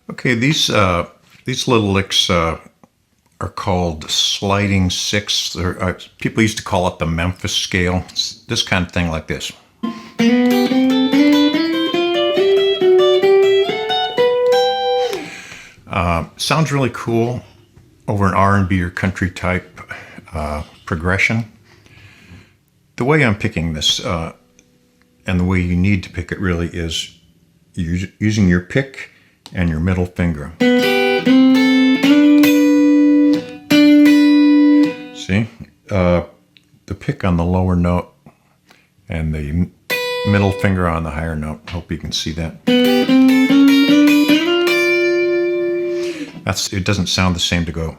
Okay, these little licks are called sliding sixths. People used to call it the Memphis scale. It's this kind of thing like this. Sounds really cool over an R&B or country type progression. The way I'm picking this, and the way you need to pick it really, is using your pick and your middle finger. See? The pick on the lower note and the middle finger on the higher note. Hope you can see that. It doesn't sound the same to go.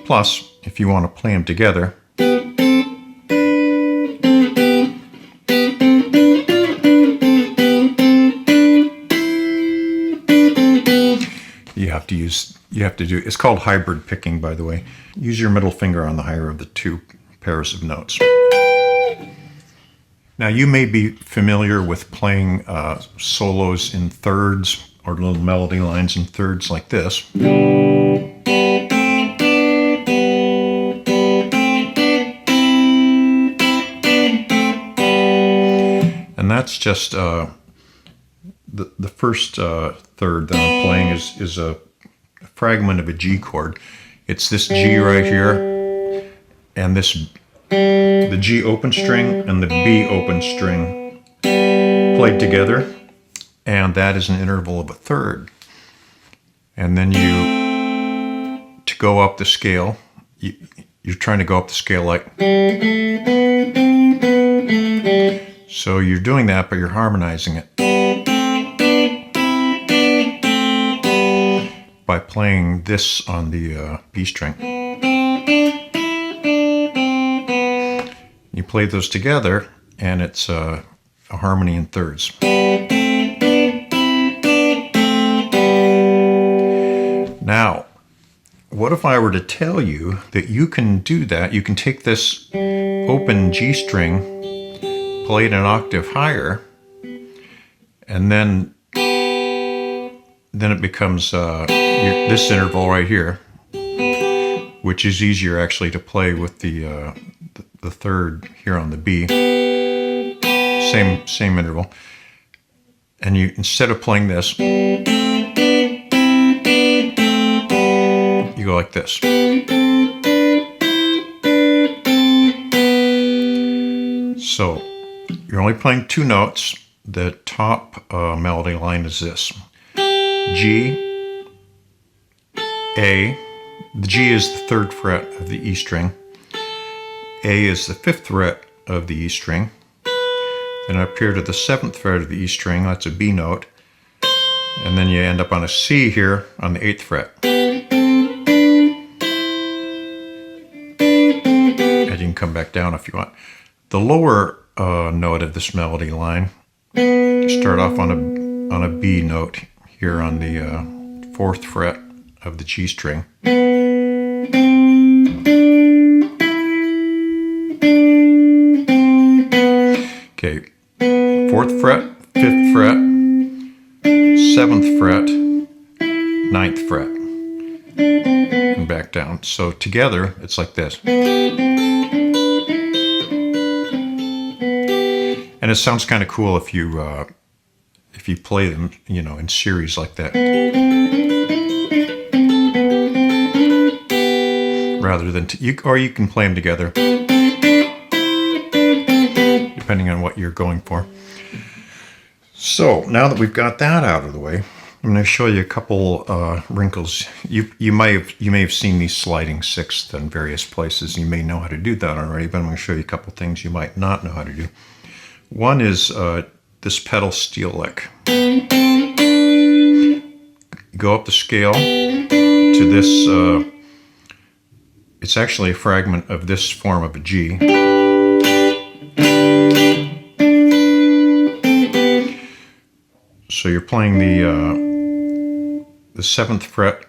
Plus, if you want to play them together, you have to do, it's called hybrid picking, by the way. Use your middle finger on the higher of the two pairs of notes. Now, you may be familiar with playing solos in thirds or little melody lines in thirds like this. And that's just the first third that I'm playing is a fragment of a G chord. It's this G right here, and the G open string and the B open string played together, and that is an interval of a third. And then to go up the scale, you're trying to go up the scale like, so you're doing that, but you're harmonizing it by playing this on the B string. You play those together, and it's a harmony in thirds. Now, what if I were to tell you that you can do that? You can take this open G string, play it an octave higher, and then it becomes this interval right here, which is easier actually to play with the third here on the B. Same interval. And you, instead of playing this, you go like this. So you're only playing two notes. The top melody line is this: G, A. The G is the third fret of the E string. A is the fifth fret of the E string. Then up here to the seventh fret of the E string, that's a B note. And then you end up on a C here on the eighth fret. And you can come back down if you want. The lower note of this melody line, you start off on a B note here on the fourth fret of the G string. Okay, fourth fret, fifth fret, seventh fret, ninth fret, and back down. So together, it's like this. And it sounds kind of cool if you play them, in series like that, rather than or you can play them together, depending on what you're going for. So now that we've got that out of the way, I'm going to show you a couple wrinkles. You may have seen these sliding sixths in various places. You may know how to do that already, but I'm going to show you a couple things you might not know how to do. One is this pedal steel lick. Go up the scale to this. It's actually a fragment of this form of a G. So you're playing the seventh fret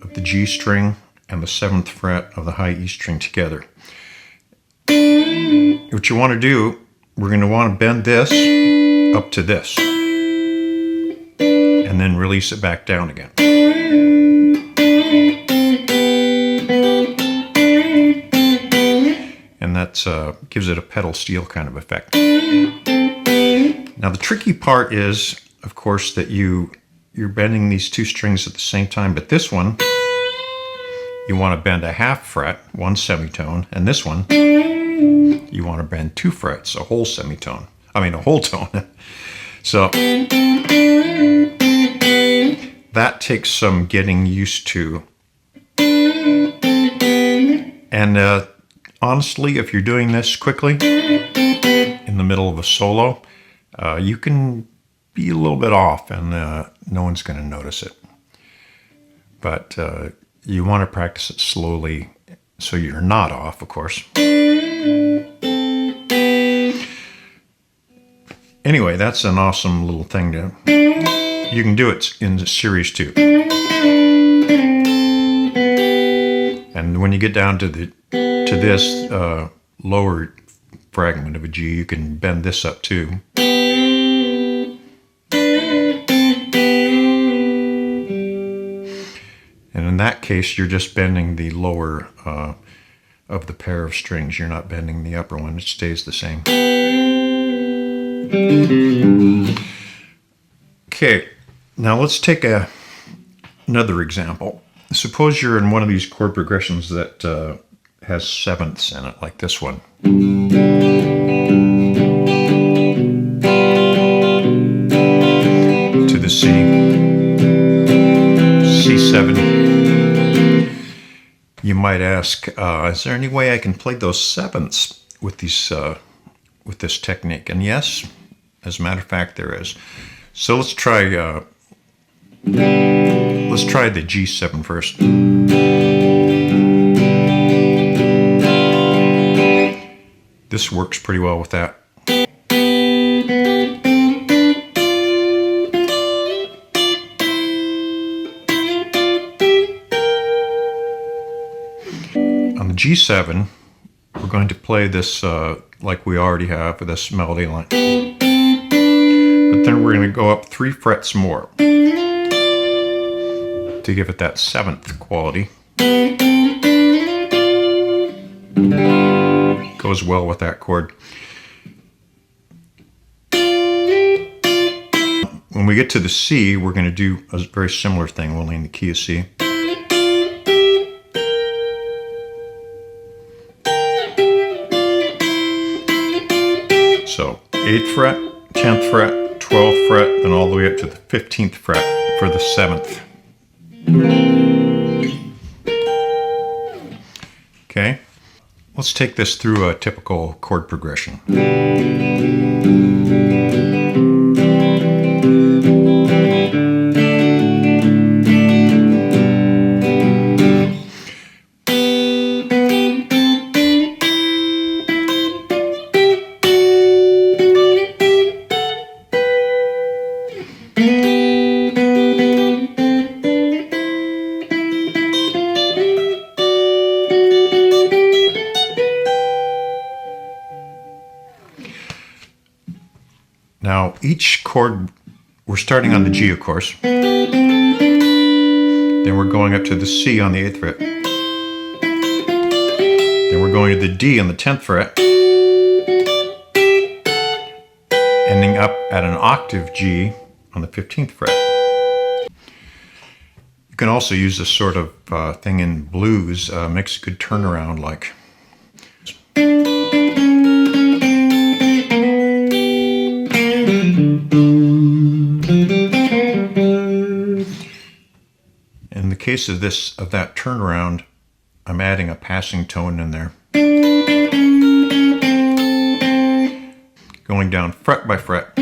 of the G string and the seventh fret of the high E string together. What you want to do, we're going to want to bend this up to this and then release it back down again. And that gives it a pedal steel kind of effect. Now the tricky part is, of course, that you're bending these two strings at the same time, but this one, you want to bend a half fret, one semitone, and this one, you want to bend 2 frets, a whole semitone. I mean, a whole tone. So that takes some getting used to. And honestly, if you're doing this quickly in the middle of a solo, you can be a little bit off and no one's going to notice it. But you want to practice it slowly so you're not off, of course. Anyway, that's an awesome little thing to... You can do it in the series too. And when you get down to this lower fragment of a G, you can bend this up too. And in that case, you're just bending the lower of the pair of strings. You're not bending the upper one. It stays the same. Okay, now let's take another example. Suppose you're in one of these chord progressions that has sevenths in it, like this one. To the C. C7. You might ask, is there any way I can play those sevenths with these with this technique? And yes, as a matter of fact, there is. So let's try the G7 first. This works pretty well with that. On the G7, we're going to play this like we already have for this melody line. But then we're going to go up 3 frets more to give it that 7th quality. Goes well with that chord. When we get to the C, we're going to do a very similar thing, only in the key of C. So 8th fret, 10th fret, 12th fret, and all the way up to the 15th fret for the 7th. Okay, let's take this through a typical chord progression. Now, each chord, we're starting on the G, of course. Then we're going up to the C on the 8th fret. Then we're going to the D on the 10th fret. Ending up at an octave G on the 15th fret. You can also use this sort of thing in blues. Makes a good turnaround, like. In the case of that turnaround, I'm adding a passing tone in there. Going down fret by fret.